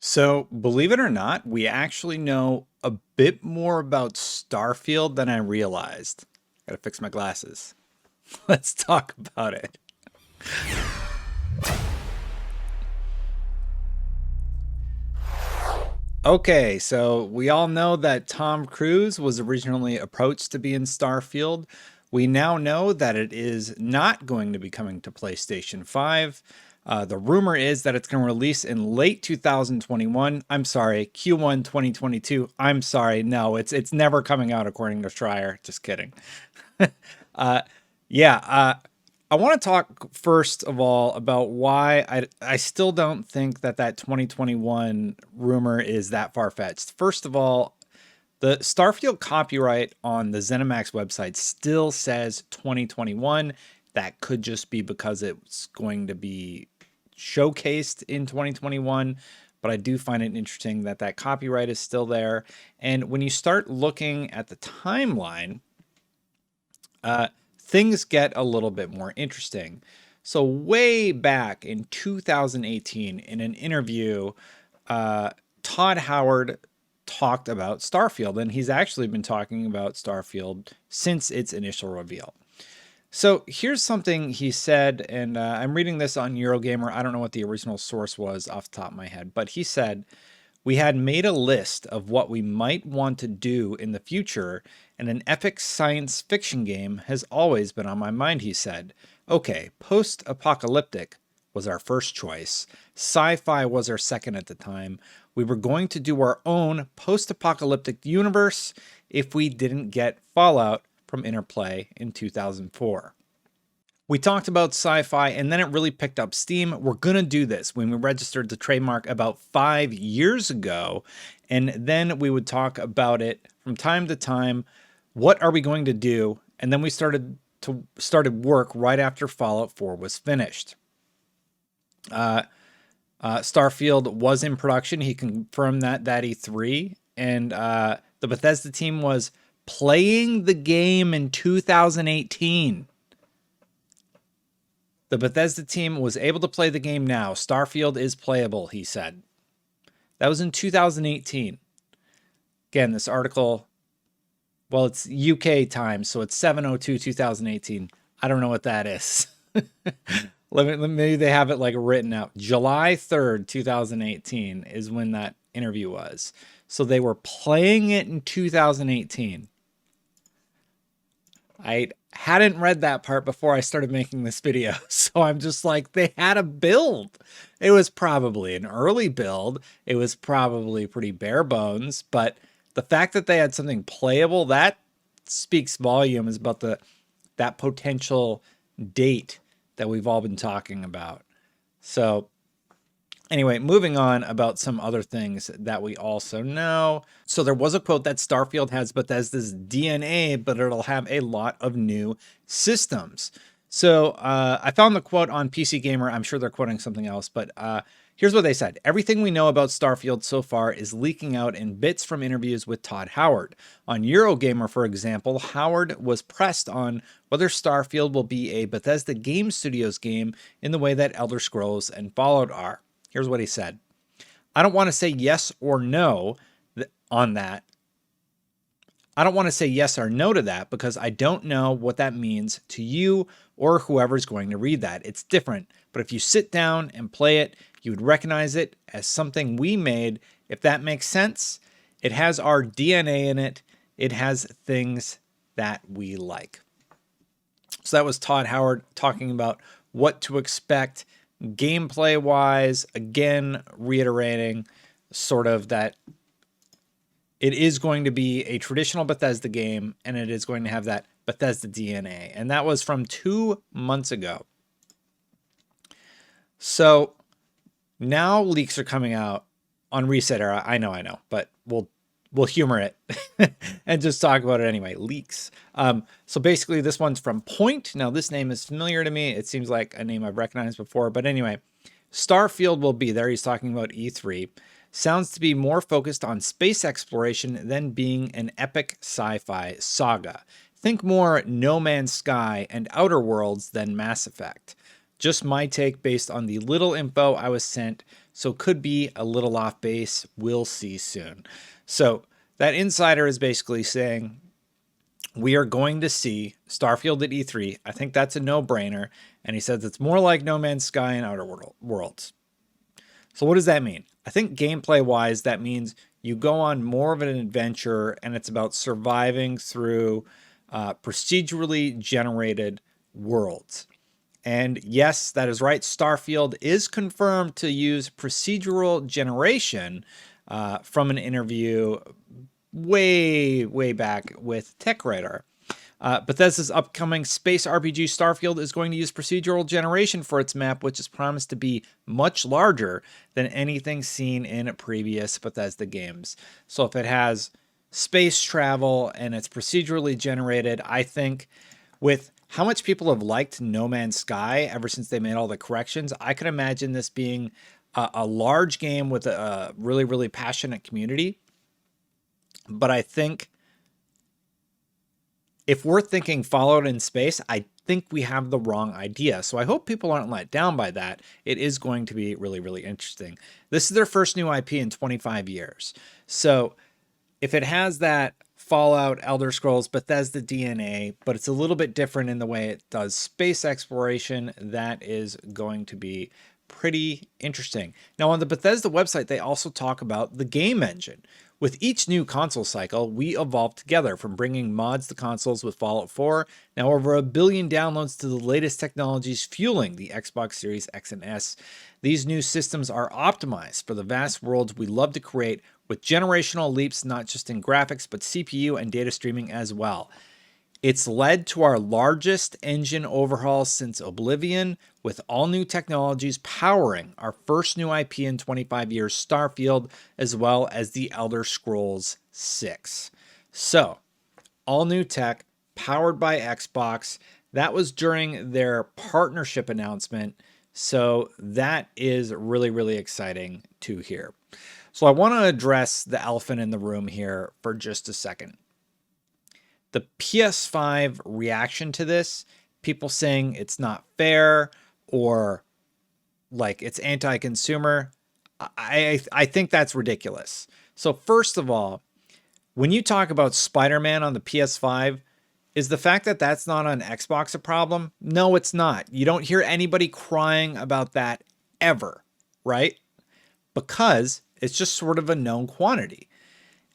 So, believe it or not, we actually know a bit more about Starfield than I realized. Gotta fix my glasses. Let's talk about it. Okay, so we all know that Tom Cruise was originally approached to be in Starfield. We now know that it is not going to be coming to PlayStation 5. The rumor is that it's going to release in late 2021. I'm sorry, Q1 2022. I'm sorry, no, it's never coming out according to Schreier. Just kidding. uh, yeah, I want to talk first of all about why I still don't think that 2021 rumor is that far-fetched. First of all, the Starfield copyright on the ZeniMax website still says 2021. That could just be because it's going to be showcased in 2021, but I do find it interesting that that copyright is still there. And when you start looking at the timeline, things get a little bit more interesting. So way back in 2018, in an interview, Todd Howard talked about Starfield, and he's actually been talking about Starfield since its initial reveal. So here's something he said, and I'm reading this on Eurogamer. I don't know what the original source was off the top of my head, but he said, "We had made a list of what we might want to do in the future, and an epic science fiction game has always been on my mind," he said. "Okay, post-apocalyptic was our first choice. Sci-fi was our second at the time. We were going to do our own post-apocalyptic universe if we didn't get Fallout from Interplay in 2004. We talked about sci-fi and then it really picked up steam. We're going to do this when we registered the trademark about 5 years ago. And then we would talk about it from time to time. What are we going to do? And then we started work right after Fallout 4 was finished. Starfield was in production. He confirmed that E3. And the Bethesda team was playing the game in 2018. The Bethesda team was able to play the game now. Starfield is playable, he said. That was in 2018. Again, this article, well, it's UK time, so it's 7/02/2018. I don't know what that is. Maybe they have it like written out. July 3rd, 2018 is when that interview was. So they were playing it in 2018. I hadn't read that part before I started making this video. So I'm just like, they had a build. It was probably an early build. It was probably pretty bare bones, but the fact that they had something playable, that speaks volumes about that potential date that we've all been talking about. So anyway, moving on about some other things that we also know. So there was a quote that Starfield has Bethesda's DNA, but it'll have a lot of new systems. So I found the quote on PC Gamer. I'm sure they're quoting something else, but here's what they said. "Everything we know about Starfield so far is leaking out in bits from interviews with Todd Howard. On Eurogamer, for example, Howard was pressed on whether Starfield will be a Bethesda Game Studios game in the way that Elder Scrolls and Fallout are. Here's what he said. "I don't want to say yes or no on that. I don't want to say yes or no to that because I don't know what that means to you or whoever's going to read that. It's different, but if you sit down and play it, you would recognize it as something we made, if that makes sense. It has our DNA in it. It has things that we like." So that was Todd Howard talking about what to expect gameplay wise, again, reiterating sort of that it is going to be a traditional Bethesda game and it is going to have that Bethesda DNA. And that was from 2 months ago. So now leaks are coming out on Reset Era. I know, but we'll humor it and just talk about it anyway. Leaks. So basically this one's from Point. Now this name is familiar to me. It seems like a name I've recognized before, but anyway, Starfield will be there. He's talking about E3. Sounds to be more focused on space exploration than being an epic sci-fi saga. Think more No Man's Sky and Outer Worlds than Mass Effect. Just my take based on the little info I was sent so could be a little off base. We'll see soon. So that insider is basically saying we are going to see Starfield at E3. I think that's a no-brainer. And he says it's more like No Man's Sky and Outer Worlds. So what does that mean? I think gameplay-wise, that means you go on more of an adventure, and it's about surviving through procedurally generated worlds. And yes, that is right. Starfield is confirmed to use procedural generation from an interview way back with TechRadar. Bethesda's upcoming space RPG Starfield is going to use procedural generation for its map, which is promised to be much larger than anything seen in previous Bethesda games. So if it has space travel and it's procedurally generated, I think with how much people have liked No Man's Sky ever since they made all the corrections, I could imagine this being a large game with a really passionate community. But I think if we're thinking Fallout in space, I think we have the wrong idea. So I hope people aren't let down by that. It is going to be really interesting. This is their first new IP in 25 years. So if it has that Fallout, Elder Scrolls, Bethesda DNA, but it's a little bit different in the way it does space exploration, that is going to be pretty interesting. Now on the Bethesda website, they also talk about the game engine. With each new console cycle, we evolve together, from bringing mods to consoles with Fallout 4, now over 1 billion downloads, to the latest technologies fueling the Xbox Series X and S. These new systems are optimized for the vast worlds we love to create, with generational leaps not just in graphics, but CPU and data streaming as well. It's led to our largest engine overhaul since Oblivion, with all new technologies powering our first new IP in 25 years, Starfield, as well as the Elder Scrolls 6. So, all new tech, powered by Xbox. That was during their partnership announcement, so that is really exciting to hear. So I want to address the elephant in the room here for just a second. The PS5 reaction to this, people saying it's not fair or like it's anti-consumer, I think that's ridiculous. So first of all, when you talk about Spider-Man on the PS5, is the fact that that's not on Xbox a problem? No, it's not. You don't hear anybody crying about that ever, right? Because it's just sort of a known quantity.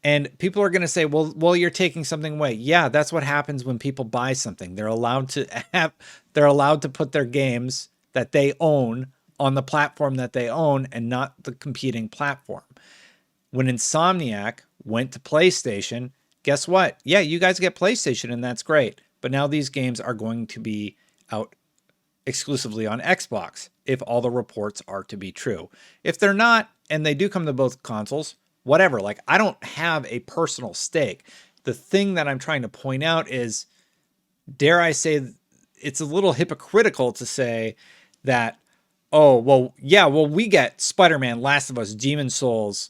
And people are going to say, well, you're taking something away. Yeah, that's what happens when people buy something. They're allowed to put their games that they own on the platform that they own and not the competing platform. When Insomniac went to PlayStation, guess what? Yeah, you guys get PlayStation and that's great. But now these games are going to be out exclusively on Xbox, if all the reports are to be true. If they're not, and they do come to both consoles, whatever. Like, I don't have a personal stake. The thing that I'm trying to point out is, dare I say, it's a little hypocritical to say that, oh, well, yeah, well, we get Spider-Man, Last of Us, Demon's Souls,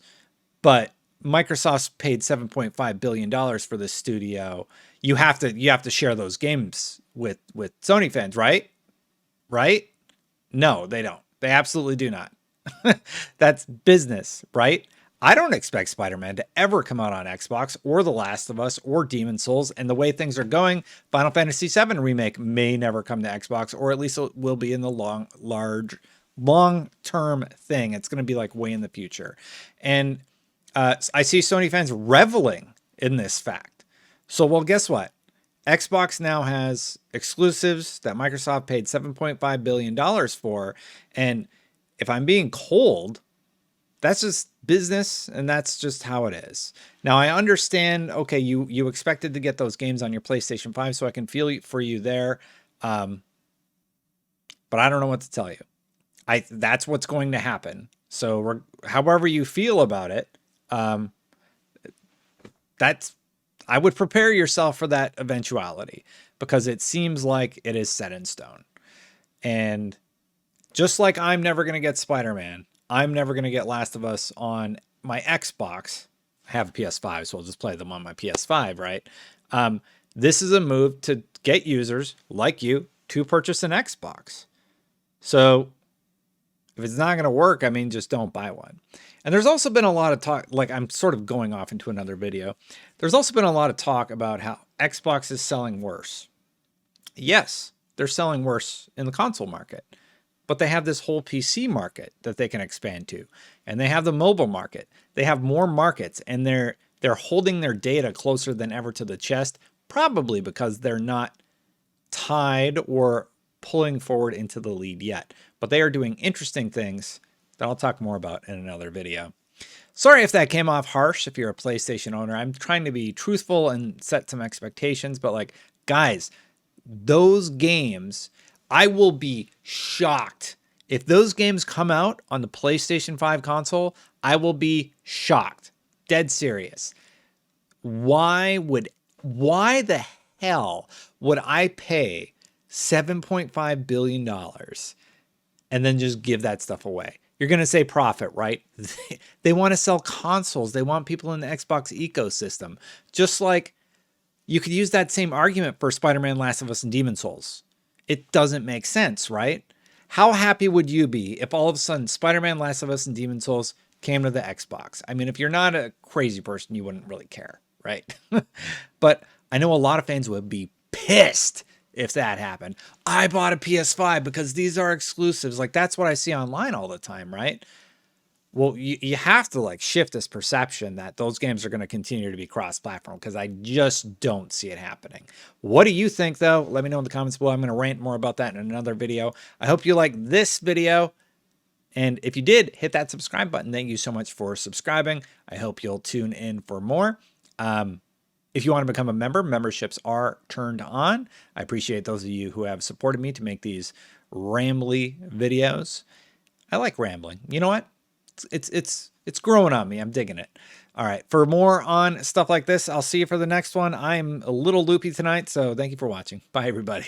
but Microsoft's paid $7.5 billion for this studio. You have to share those games with Sony fans, right? Right? No, they don't. They absolutely do not. That's business, right? I don't expect Spider-Man to ever come out on Xbox or The Last of Us or Demon's Souls. And the way things are going, Final Fantasy VII Remake may never come to Xbox, or at least it will be in the long-term thing. It's going to be like way in the future. And I see Sony fans reveling in this fact. So, well, guess what? Xbox now has exclusives that Microsoft paid $7.5 billion for. And if I'm being cold, that's just business, and that's just how it is. Now, I understand, okay, you expected to get those games on your PlayStation 5, so I can feel for you there. But I don't know what to tell you. That's what's going to happen. So however you feel about it, I would prepare yourself for that eventuality, because it seems like it is set in stone. And just like I'm never going to get Spider-Man, I'm never going to get Last of Us on my Xbox. I have a PS5, so I'll just play them on my PS5, right? This is a move to get users like you to purchase an Xbox. So If it's not going to work, I mean, just don't buy one. And there's also been a lot of talk, like I'm sort of going off into another video. There's also been a lot of talk about how Xbox is selling worse. Yes, they're selling worse in the console market, but they have this whole PC market that they can expand to. And they have the mobile market. They have more markets, and they're holding their data closer than ever to the chest, probably because they're not tied or pulling forward into the lead yet. But they are doing interesting things that I'll talk more about in another video. Sorry if that came off harsh if you're a PlayStation owner. I'm trying to be truthful and set some expectations, but like, guys, those games, I will be shocked. If those games come out on the PlayStation 5 console, I will be shocked. Dead serious. Why the hell would I pay $7.5 billion and then just give that stuff away? You're going to say profit, right? They want to sell consoles. They want people in the Xbox ecosystem. Just like you could use that same argument for Spider-Man, Last of Us, and Demon's Souls. It doesn't make sense, right? How happy would you be if all of a sudden Spider-Man, Last of Us, and Demon's Souls came to the Xbox? I mean, if you're not a crazy person, you wouldn't really care, right? But I know a lot of fans would be pissed if that happened. I bought a PS5 because these are exclusives. Like, that's what I see online all the time, right? Well, you have to like shift this perception that those games are going to continue to be cross-platform, because I just don't see it happening. What do you think, though? Let me know in the comments below. I'm going to rant more about that in another video. I hope you like this video. And if you did, hit that subscribe button. Thank you so much for subscribing. I hope you'll tune in for more. If you want to become a member, memberships are turned on. I appreciate those of you who have supported me to make these rambly videos. I like rambling. You know what? It's growing on me. I'm digging it. All right. For more on stuff like this, I'll see you for the next one. I'm a little loopy tonight, so thank you for watching. Bye, everybody.